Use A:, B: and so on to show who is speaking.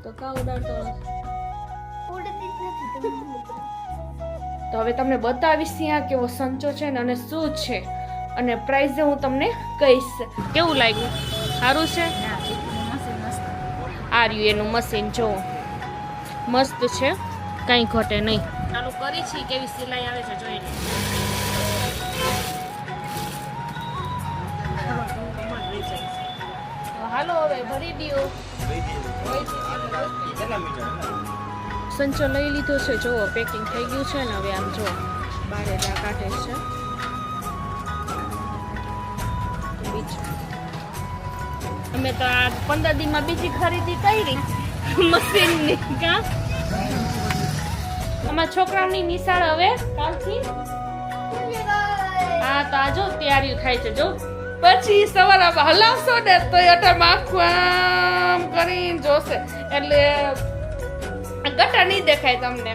A: તો કા ઉડાડતો
B: ઉડતી જ નથી
A: તો હવે તમને બતાવીશ ત્યાં કેવો સંચો છે ને અને શું છે અને પ્રાઇઝ હું તમને કહીશ. કેવું લાગ્યું? સારું છે? આ રહ્યું એનું મશીન જો મસ્ત છે, કંઈ ઘટે નહીં. ચાલુ કરી છે કેવી સિલાઈ આવે છે જોઈને. હાલો હવે ભરી દો. સંચો લઈ લીધો છે, જો પેકિંગ થઈ ગયું છે ને હવે આમ જો બારે જા કાઢે છે. અમે તો આ 15 દીમાં બીજી ખરીદી કરી મશીનની. કા અમારા છોકરાઓની નિશાળ હવે કાલથી. હા તો આ જો તૈયારીઓ થાય છે જો. પછી સવારે હલાવશો ને તો અટામાં આખું આમ કરીને જોશે એટલે ગટા નહીં દેખાય તમને.